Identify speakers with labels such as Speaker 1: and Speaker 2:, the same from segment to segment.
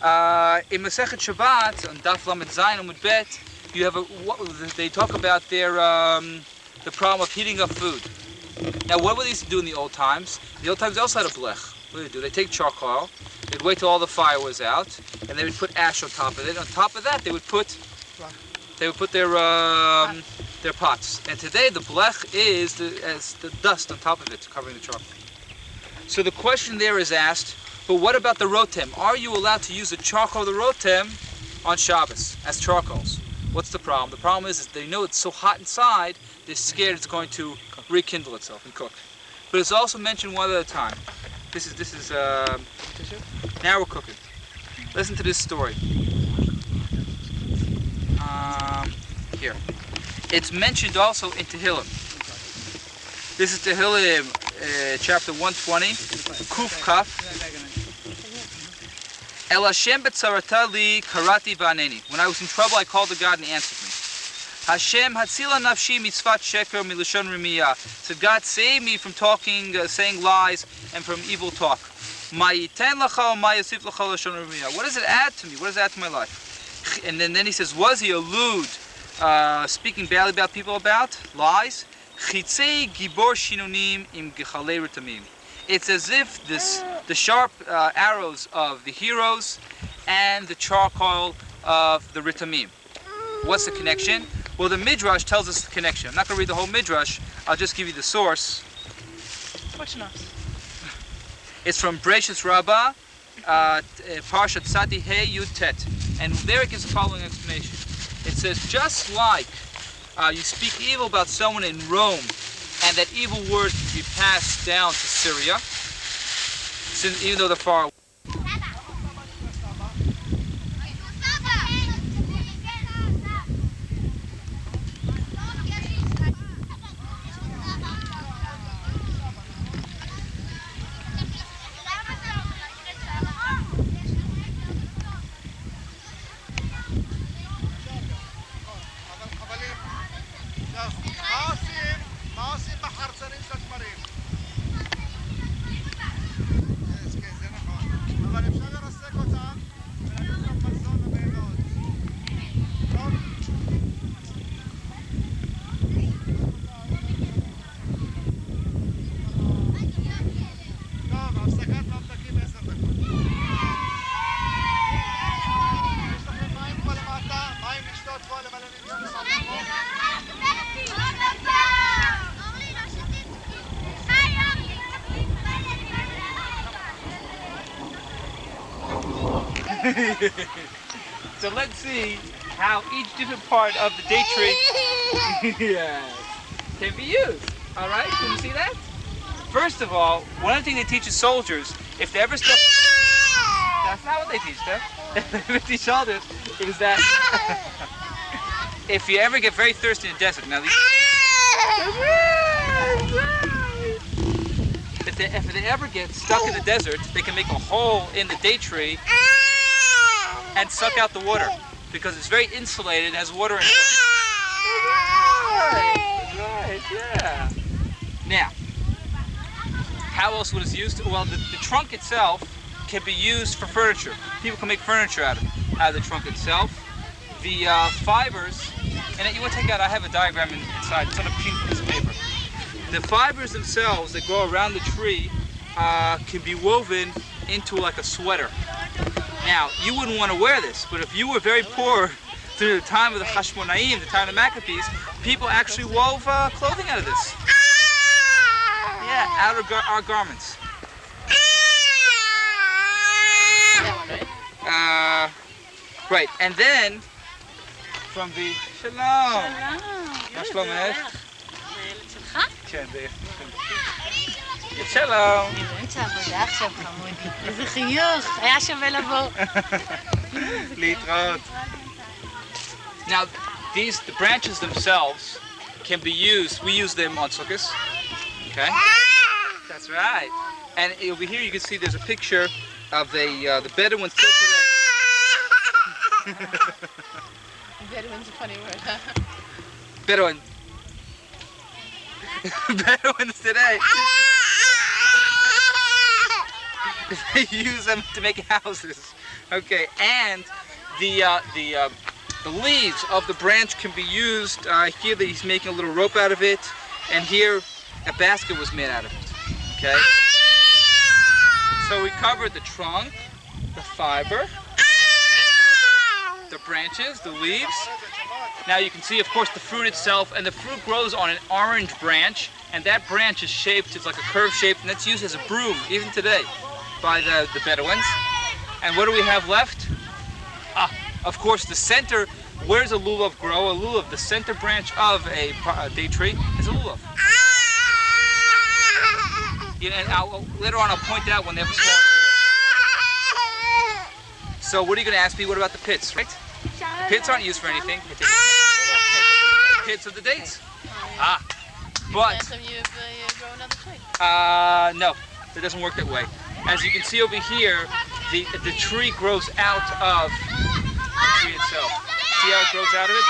Speaker 1: In Masechet Shabbat, on Daf Lamed Zayin Amud Bet, you have they talk about the problem of heating up food. Now, what were they used to do in the old times? In the old times, they also had a blech. What did they do? They take charcoal, they'd wait till all the fire was out, and they would put ash on top of it. On top of that, they would put their pots. And today, the blech is as the dust on top of it, covering the charcoal. So the question there is asked, but what about the rotem? Are you allowed to use the charcoal of the rotem on Shabbos as charcoals? What's the problem? The problem is they know it's so hot inside, they're scared it's going to rekindle itself and cook. But it's also mentioned one other time. This is now we're cooking. Listen to this story. Here. It's mentioned also in Tehillim. This is Tehillim, chapter 120, Kuf Kaf. El Hashem b'tzarata li karati v'aneni. When I was in trouble, I called to God and he answered me. Hashem hatzila nafshi mitzvat sheker milashon remiyah. Said, God, save me from talking, saying lies, and from evil talk. Ma'yiten lacha ma'yasif lacha lashon remiyah. What does it add to me? What does it add to my life? And then he says, was he allude, speaking badly about people about lies? Chitzei gibor shinunim im gechalei retamim. It's as if the sharp arrows of the heroes and the charcoal of the ritamim. What's the connection? Well, the Midrash tells us the connection. I'm not going to read the whole Midrash. I'll just give you the source. It's from Breshus Rabbah, Parshat Tzadi Hey Yud Tet. And there it gives the following explanation. It says, just like you speak evil about someone in Rome, and that evil word can be passed down to Syria, since even though they're far away. So let's see how each different part of the date tree can be used. All right, can you see that? First of all, one of the things they teach soldiers, if they ever step... That's not what they teach them. They teach soldiers is that if you ever get very thirsty in the desert, now these... If they ever get stuck in the desert, they can make a hole in the date tree and suck out the water because it's very insulated and has water in it. Right, yeah. Now, how else would it be used? Well, the trunk itself can be used for furniture. People can make furniture out of the trunk itself. The fibers, and you want to take out, I have a diagram inside, it's on a pink piece of paper. The fibers themselves that go around the tree can be woven into like a sweater. Now, you wouldn't want to wear this, but if you were very poor through the time of the Hashmonaim, the time of the Maccabees, people actually wove clothing out of this. Yeah, out of our garments. Right, and then from the Shalom. Shalom. שלום. באמצע עבודה עכשיו חמודי. איזה חיוך, היה שווה לבוא. להתראות. Now, the branches themselves can be used. We use them on sukkahs. Okay? That's right. And over here you can see there's a picture of the Bedouin still today. Bedouin's a funny word, huh? Bedouin. Bedouins today. They use them to make houses. Okay, and the leaves of the branch can be used. Here that he's making a little rope out of it, and here a basket was made out of it. Okay. So we covered the trunk, the fiber, the branches, the leaves. Now you can see, of course, the fruit itself, and the fruit grows on an orange branch, and that branch is shaped, it's like a curved shape, and that's used as a broom, even today, by the Bedouins. And what do we have left? Of course, the center, where does a lulav grow? A lulav, the center branch of a date tree, is a lulav. And later on I'll point out when they have a small. So what are you going to ask me? What about the pits, right? The pits aren't used for anything. The pits of the dates. But no, it doesn't work that way. As you can see over here, the tree grows out of the tree itself. See how it grows out of it?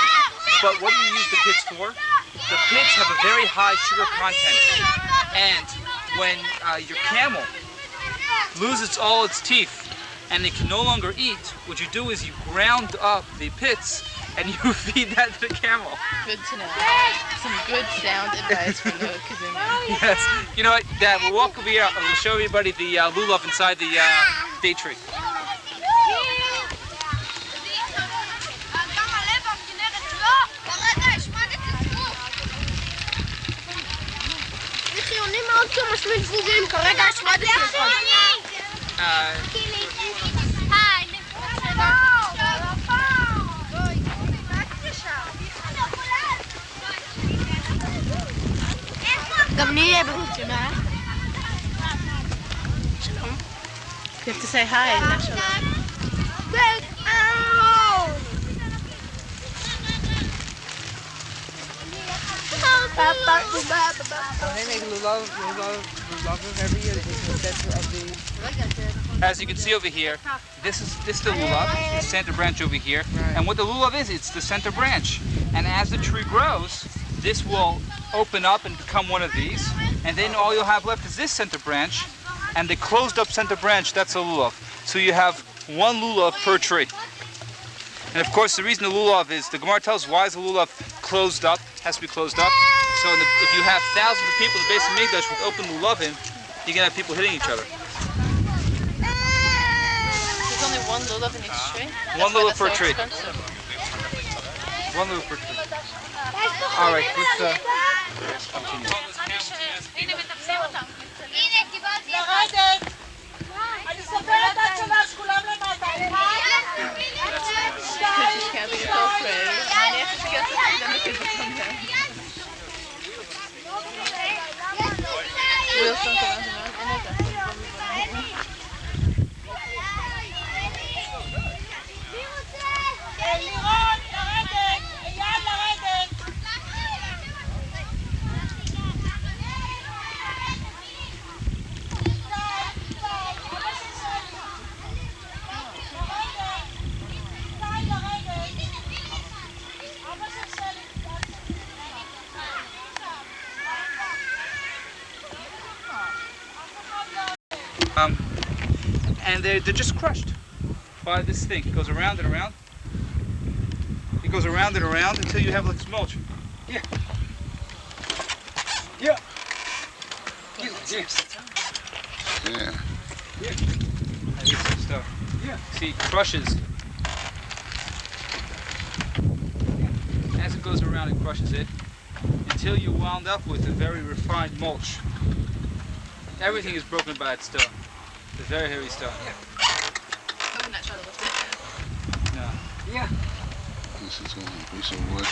Speaker 1: But what do you use the pits for? The pits have a very high sugar content, and when your camel loses all its teeth and it can no longer eat, what you do is you ground up the pits and you feed that to the camel.
Speaker 2: Good to know. Some good sound advice from the kedumim.
Speaker 1: Yes. You know what, Dad, we'll walk over here and we'll show everybody the lulav inside the date tree.
Speaker 2: You have to say hi, not shalom.
Speaker 3: They make lulav every year. They take the center of the.
Speaker 1: As you can see over here, this is the lulav, the center branch over here. Right. And what the lulav is, it's the center branch. And as the tree grows, this will open up and become one of these. And then all you'll have left is this center branch. And the closed up center branch, that's a lulav. So you have one lulav per tree. And of course, the reason the lulav is, the Gemara tells us why is the lulav closed up, has to be closed up. So if you have thousands of people in the base of Mikdash with open lulavim, you're going to have people hitting each other.
Speaker 2: There's only one lulav in each tree?
Speaker 1: One lulav per tree. One lulav per tree. All right, let's continue. And they're just crushed by this thing. It goes around and around. It goes around and around until you have like this mulch. Yeah. Yeah.
Speaker 4: Yeah.
Speaker 1: And this stuff. Yeah. See, it crushes. As it goes around, it crushes it until you wound up with a very refined mulch. Everything is broken by its stone. It's very heavy stone.
Speaker 2: I would not try to lift it.
Speaker 1: No.
Speaker 3: Yeah.
Speaker 4: This is only a piece of wood.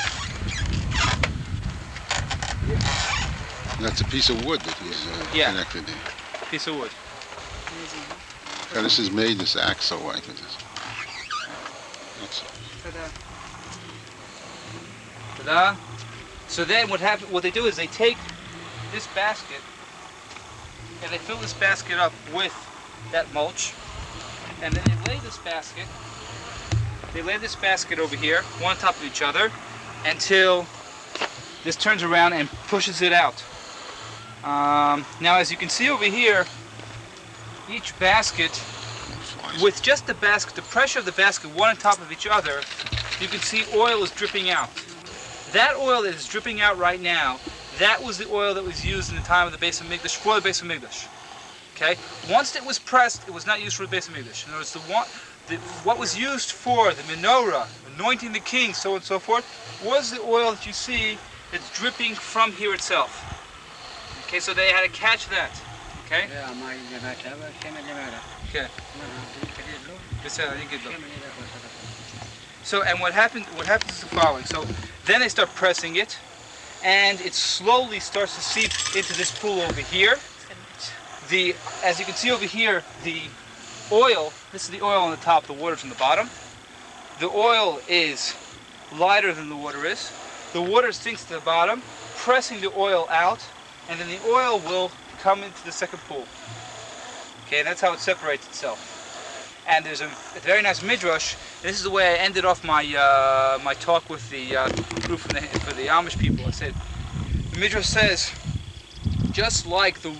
Speaker 4: That's a piece of wood that he's connected in.
Speaker 1: Piece of wood.
Speaker 4: Now, this is made, this axle like this.
Speaker 1: Ta-da. So then what they do is they take this basket and they fill this basket up with that mulch, and then they lay this basket over here, one on top of each other, until this turns around and pushes it out. Now as you can see over here, each basket with just the basket, the pressure of the basket one on top of each other, you can see oil is dripping out. That oil that is dripping out right now, that was the oil that was used in the time of the Beis Hamikdash, for the Beis Hamikdash. Okay? Once it was pressed, it was not used for the Beis Hamikdash. In other words, what was used for the menorah, anointing the king, so on and so forth, was the oil that you see that's dripping from here itself. Okay, so they had to catch that. Okay? Okay. So, and what happens is the following. So then they start pressing it, and it slowly starts to seep into this pool over here. As you can see over here, the oil, this is the oil on the top, the water's on the bottom. The oil is lighter than the water is. The water sinks to the bottom, pressing the oil out, and then the oil will come into the second pool. Okay, and that's how it separates itself. And there's a very nice midrash. This is the way I ended off my my talk with the group for the Amish people. I said, the midrash says, just like the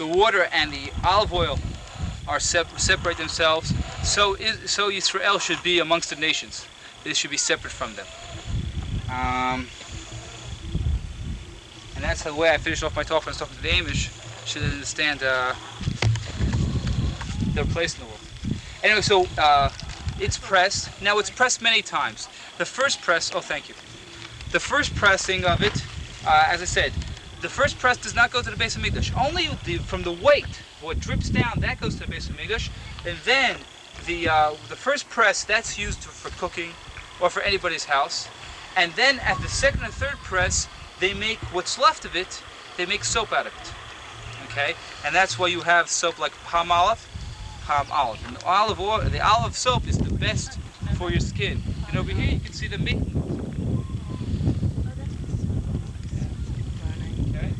Speaker 1: water and the olive oil are separate themselves, so Yisrael should be amongst the nations. This should be separate from them. And that's the way I finished off my talk when I was talking to the Amish. Should understand their place in the world. Anyway, so it's pressed. Now it's pressed many times. The first press, oh thank you. The first pressing of it, as I said, the first press does not go to the Beis Hamikdash. Only from the weight, what drips down, that goes to the Beis Hamikdash. And then the first press, that's used for cooking or for anybody's house. And then at the second and third press, they make what's left of it, they make soap out of it. Okay? And that's why you have soap like palm olive. And the olive soap is the best for your skin. And over here you can see the meat. Okay?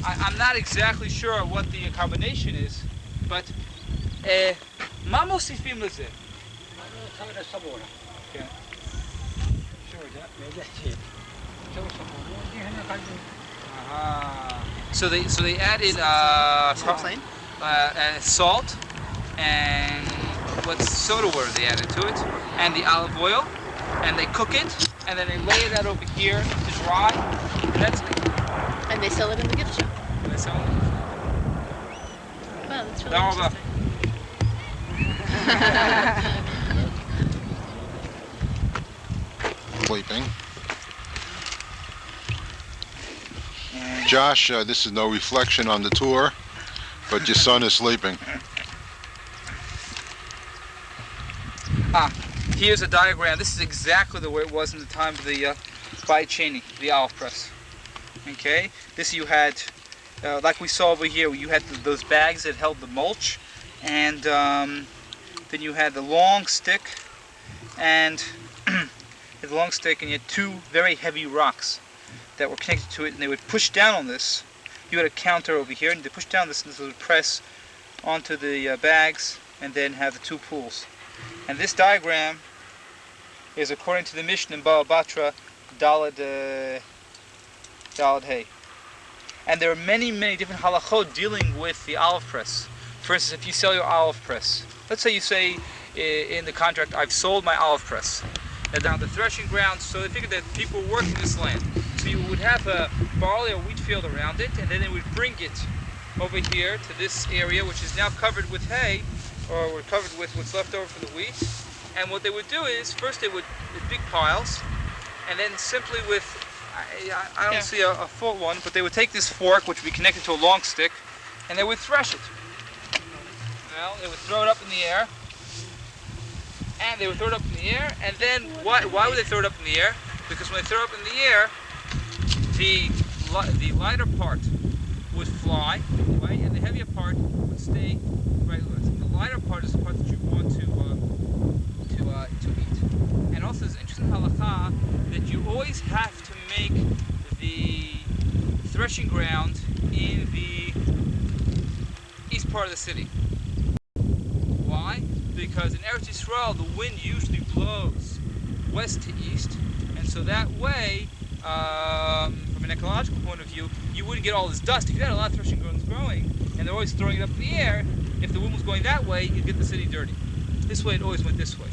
Speaker 1: I'm not exactly sure what the combination is, but מה מוסיפים לזה? Okay. So they added salt and what's soda water they added to it, and the olive oil, and they cook it, and then they lay that over here to dry. And that's it.
Speaker 2: And they sell it in the gift shop.
Speaker 1: And they sell it.
Speaker 2: Wow, that's really interesting.
Speaker 4: Sleeping. Josh, this is no reflection on the tour, but your son is sleeping.
Speaker 1: Here's a diagram. This is exactly the way it was in the time of the Beit Sheni, the olive press. Okay, this you had, like we saw over here, you had those bags that held the mulch, and then you had the long stick, and you had two very heavy rocks that were connected to it, and they would push down on this. You had a counter over here, and they push down this, and this would press onto the bags, and then have the two pools. And this diagram is according to the Mishnah in Baba Batra, Dalad Hay. And there are many, many different halachot dealing with the olive press. For instance, if you sell your olive press, let's say you say in the contract, I've sold my olive press. Now down the threshing ground, so they figured that people work in this land. So you would have a barley or wheat field around it, and then they would bring it over here to this area, which is now covered with hay, or were covered with what's left over from the wheat. And what they would do is, first they would, in big piles, and then simply with, I don't see a full one, but they would take this fork, which would be connected to a long stick, and they would thresh it. Well, they would throw it up in the air, and they would throw it up in the air, and then, why would they throw it up in the air? Because when they throw it up in the air, the lighter part would fly, right, and the heavier part would stay right with us. And the lighter part is the part that you want to eat. And also, there's an interesting halakha that you always have to make the threshing ground in the east part of the city. Why? Because in Eretz Yisrael, the wind usually blows west to east, and so that way, from an ecological point of view, you wouldn't get all this dust. If you had a lot of threshing grounds growing, and they're always throwing it up in the air, if the wind was going that way, you'd get the city dirty. This way, it always went this way.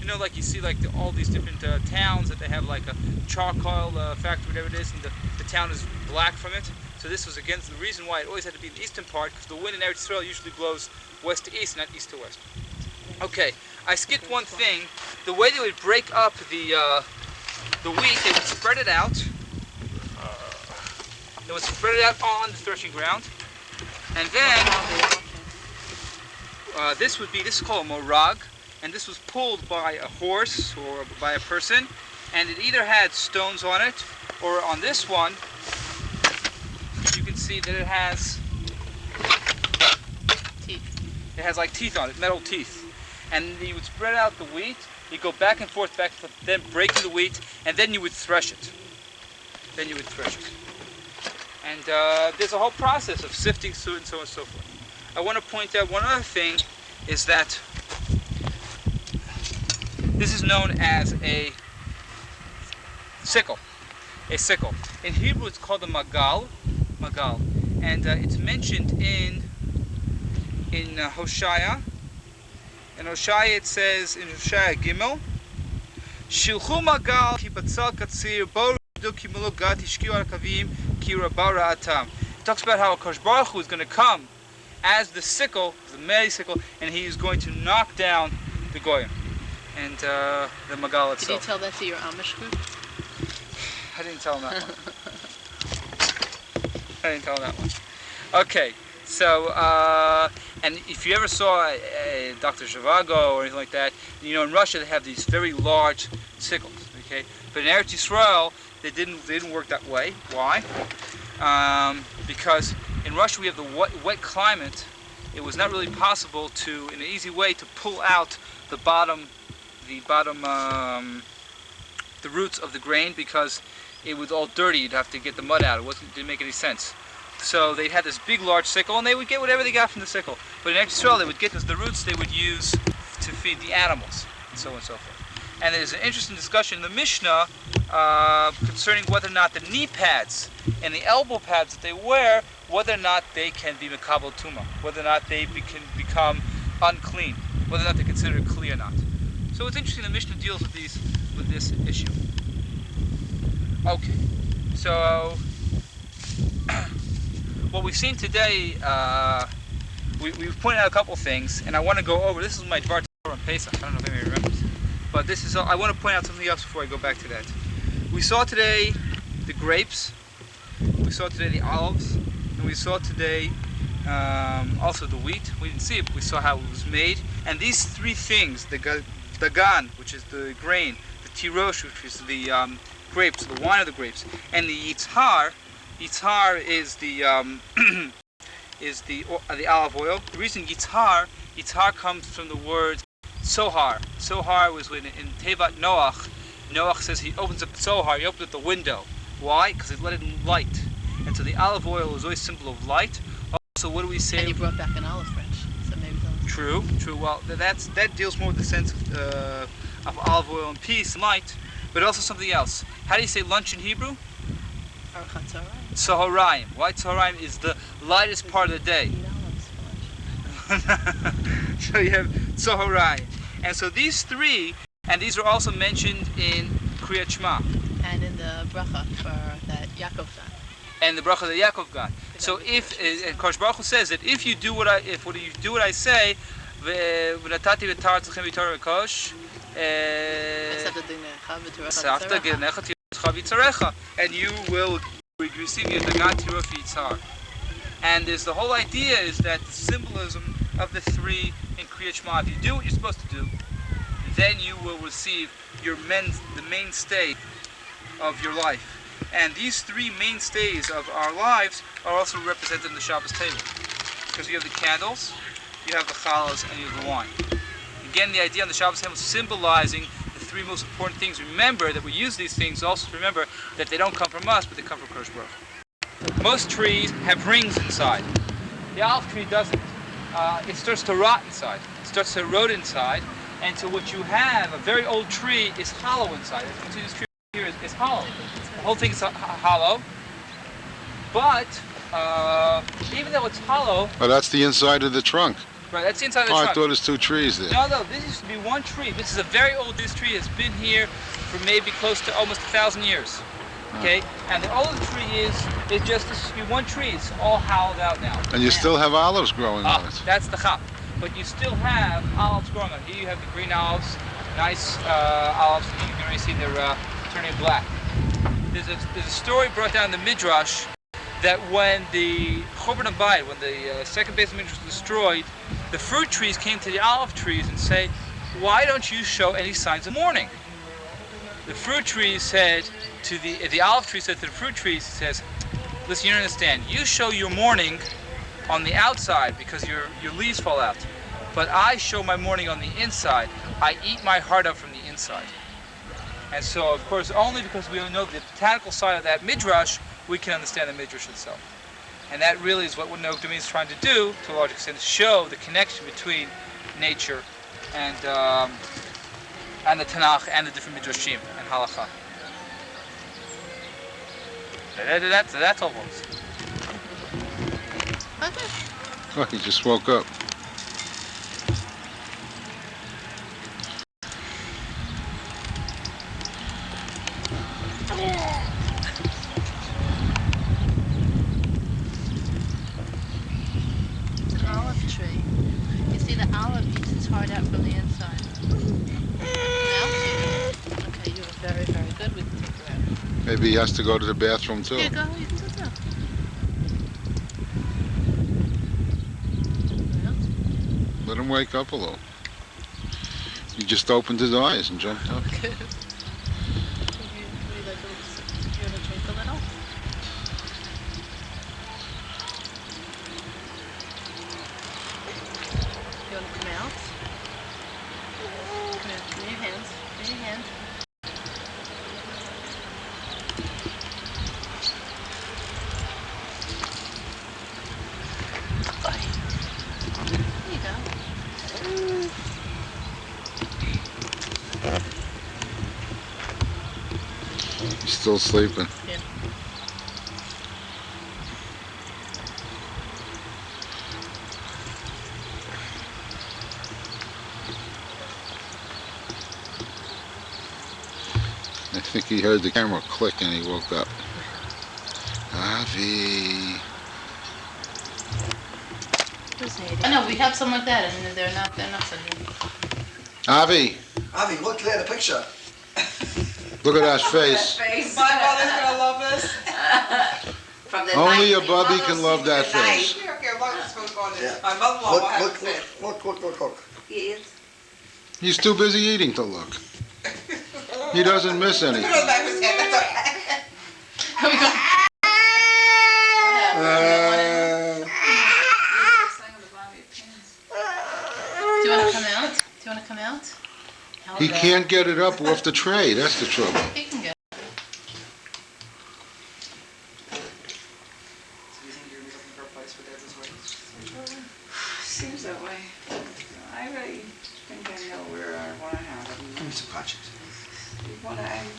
Speaker 1: You know, like you see like all these different towns that they have like a charcoal factory, whatever it is, and the town is black from it. So this was against the reason why it always had to be the eastern part, because the wind in Eretz Yisrael usually blows west to east, not east to west. Okay, I skipped one thing. The way they would break up the wheat, they would spread it out. They would spread it out on the threshing ground, and then this is called a morag, and this was pulled by a horse or by a person, and it either had stones on it, or on this one, you can see that it has
Speaker 2: teeth.
Speaker 1: It has like teeth on it, metal teeth. And you would spread out the wheat, you go back and forth, then breaking the wheat, and then you would thresh it. And there's a whole process of sifting through and so on and so forth. I want to point out one other thing, is that this is known as a sickle. A sickle. In Hebrew it's called a magal, and it's mentioned in Hosea. In Hosea it says, in Hosea Gimel, Shilchu magal ki batzal katzir bo rudu ki melugat ishkiu al kavim ki rabara atam. It talks about how Kosher Baruch Hu is going to come as the sickle, the mighty sickle, and he is going to knock down the goyim and the magal itself.
Speaker 2: Did you tell that to your Amish group?
Speaker 1: I didn't tell him that one. Okay, so, and if you ever saw Dr. Zhivago or anything like that, you know, in Russia they have these very large sickles, okay? But in Eretz Yisrael, they didn't work that way. Why? Because in Russia we have the wet climate. It was not really possible to, in an easy way, to pull out the roots of the grain, because it was all dirty. You'd have to get the mud out. It didn't make any sense. So they had this big, large sickle, and they would get whatever they got from the sickle. But in Eretz Yisrael, they would get the roots they would use to feed the animals, and so on and so forth. And there's an interesting discussion in the Mishnah concerning whether or not the knee pads and the elbow pads that they wear, whether or not they can be mekabel tuma, whether or not they can become unclean, whether or not they're considered kli or not. So it's interesting the Mishnah deals with this issue. Okay, so what we've seen today, we've pointed out a couple things, and I want to go over. This is my Dvar Torah on Pesach. I don't know if anybody remembers, but this is. I want to point out something else before I go back to that. We saw today the grapes, we saw today the olives, and we saw today also the wheat. We didn't see it, but we saw how it was made. And these three things, the dagan, which is the grain, the tirosh, which is the grapes, the wine of the grapes, and the yitzhar. Yitzhar is the olive oil. The reason yitzhar comes from the word sohar. Sohar was when in Tevat Noach says he opens up sohar, he opens up the window. Why? Because it let in light. And so the olive oil is always a symbol of light. Also, what do we say?
Speaker 2: And you brought back an olive branch, so maybe they'll...
Speaker 1: True. Well, that deals more with the sense of olive oil and peace and light, but also something else. How do you say lunch in Hebrew? Tzoharayim. Why Tzoharayim is the lightest part of the day. So you have Tzoharayim. And so these three, and these are also mentioned in Kriyat Shema.
Speaker 2: And in the bracha for that Yaakov got.
Speaker 1: And the bracha that Yaakov got. So if, and Kosher Baruch Hu says that if you do what I say, v'natati v'tar tzechem v'tar v'kosh, and you will receive your dagan tiruf yitzhar. And there's the whole idea is that the symbolism of the three in Kriyat Shema. If you do what you're supposed to do, then you will receive the mainstay of your life. And these three mainstays of our lives are also represented in the Shabbos table. Because you have the candles, you have the challahs, and you have the wine. Again, the idea on the Shabbos table is symbolizing the three most important things. Remember that we use these things also to remember that they don't come from us, but they come from Kosher Baruch Hu. Most trees have rings inside. The olive tree doesn't. It starts to rot inside. It starts to erode inside. And so what you have, a very old tree, is hollow inside. As you can see, this tree here is hollow. The whole thing is hollow. But even though it's hollow...
Speaker 4: Well, that's the inside of the trunk.
Speaker 1: Right, that's the inside of the
Speaker 4: Oh, I
Speaker 1: trunk.
Speaker 4: thought there's two trees there.
Speaker 1: No, this used to be one tree. This is a very old. This tree has been here for maybe close to almost 1,000 years. Okay, and the old tree is just this used to be one tree. It's all hollowed out now.
Speaker 4: And you still have olives growing on it.
Speaker 1: That's the chap. But you still have olives growing on it. Here you have the green olives, nice olives. You can already see they're turning black. There's a story brought down in the Midrash that when the Churban Abayit, when the second base of Midrash was destroyed, the fruit trees came to the olive trees and say, "Why don't you show any signs of mourning?" The fruit trees said to the olive tree said to the fruit trees, he says, "Listen, you don't understand. You show your mourning on the outside because your leaves fall out, but I show my mourning on the inside. I eat my heart out from the inside." And so, of course, only because we know the botanical side of that midrash, we can understand the midrash itself. And that really is what neot kedumim is trying to do, to a large extent, is show the connection between nature and the Tanakh and the different midrashim and halakha. That's all, folks.
Speaker 2: Okay.
Speaker 4: Oh, he just woke up.
Speaker 2: It's an olive tree. You see the olive eats its heart out from the inside. Okay, you were very, very good. We can take you out.
Speaker 4: Maybe he has to go to the bathroom too.
Speaker 2: Here you go. You can go too.
Speaker 4: Let him wake up a little. He just opened his eyes and jumped up.
Speaker 2: Okay. You want to drink a little? You want to come out? Come here. Give me your hands. Give me your hands. There you go.
Speaker 4: He's still sleeping.
Speaker 2: Yeah.
Speaker 4: I think he heard the camera click and he woke up. Avi.
Speaker 2: I know we have some like that, and they're not so good.
Speaker 4: Avi,
Speaker 5: Avi, look at the picture.
Speaker 4: look at that face.
Speaker 3: My mother's gonna love this.
Speaker 6: From the
Speaker 4: Only
Speaker 6: night-
Speaker 4: a Bubby can love that face.
Speaker 3: Okay, mother's supposed to go on this.
Speaker 5: Yeah.
Speaker 3: My mother-in-law
Speaker 5: Look,
Speaker 3: will have
Speaker 5: look,
Speaker 3: to say.
Speaker 5: look.
Speaker 6: Yes.
Speaker 4: He's too busy eating to look. He doesn't miss
Speaker 3: Put it on
Speaker 4: anything.
Speaker 3: the back of his head, that's all right.
Speaker 2: Here we go. Do you want to come out? Do you want to come out?
Speaker 4: He can't get it up off the tray. That's the trouble.
Speaker 2: He can get.
Speaker 3: Do you think you're looking for a place for Deb's ways?
Speaker 6: Seems that way. I really think I know where I want to have
Speaker 5: Give
Speaker 6: it.
Speaker 5: me some patches.
Speaker 6: I'm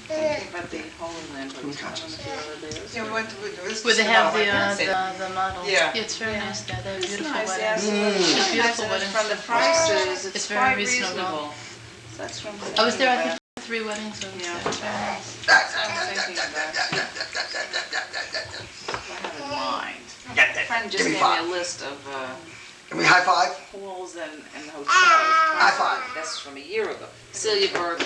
Speaker 6: thinking about the Holy Land, but I don't know if you ever there.
Speaker 3: Yeah, we went to this.
Speaker 2: Where they have the model.
Speaker 3: Yeah.
Speaker 2: It's very nice there. They have
Speaker 6: It's
Speaker 2: beautiful
Speaker 6: nice,
Speaker 2: weddings.
Speaker 6: yes.
Speaker 2: It's
Speaker 6: It's
Speaker 2: beautiful
Speaker 6: nice,
Speaker 2: weddings.
Speaker 6: from the prices,
Speaker 2: It's
Speaker 6: it's
Speaker 2: very
Speaker 6: quite
Speaker 2: reasonable.
Speaker 6: reasonable. That's from
Speaker 2: I was there, I think, for 3 weddings. So
Speaker 6: Yeah.
Speaker 2: it's very nice.
Speaker 6: That's what I'm thinking about. I have in mind. A friend just
Speaker 5: Give me
Speaker 6: gave me
Speaker 5: five.
Speaker 6: a list of
Speaker 5: Give me a high five.
Speaker 6: halls and hotels.
Speaker 5: High five.
Speaker 6: That's from a year ago. Celiaburg,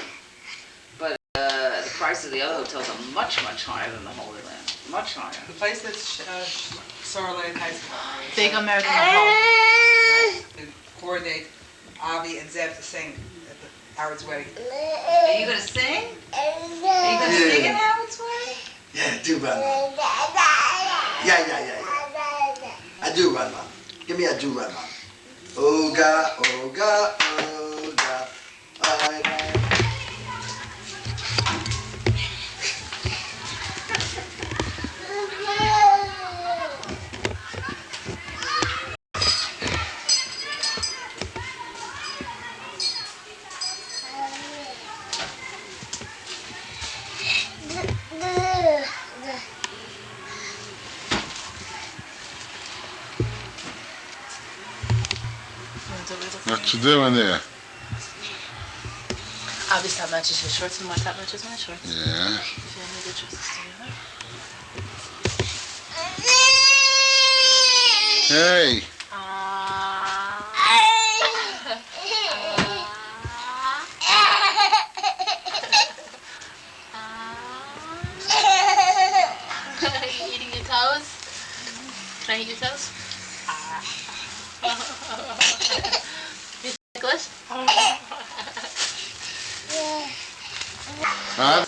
Speaker 6: but the price of the other hotels are much, much higher than the Holy Land. Much higher.
Speaker 3: The place that Sorley and Tyson got married.
Speaker 2: They got married in the hall.
Speaker 3: To coordinate Avi and Zeb to sing at Howard's wedding.
Speaker 6: Are you gonna sing? Are you gonna sing at Howard's wedding?
Speaker 5: Yeah, do run, man. Yeah. I do run, man. Give me a do run, man. Ooga, ooga, ooga. Bye.
Speaker 4: What you doing there?
Speaker 2: Obviously, top matches your shorts and my top matches my shorts.
Speaker 4: Yeah.
Speaker 2: If you have any good choices together.
Speaker 4: Hey.
Speaker 2: Are you eating your toes? Can I eat your toes? You English?
Speaker 4: Huh?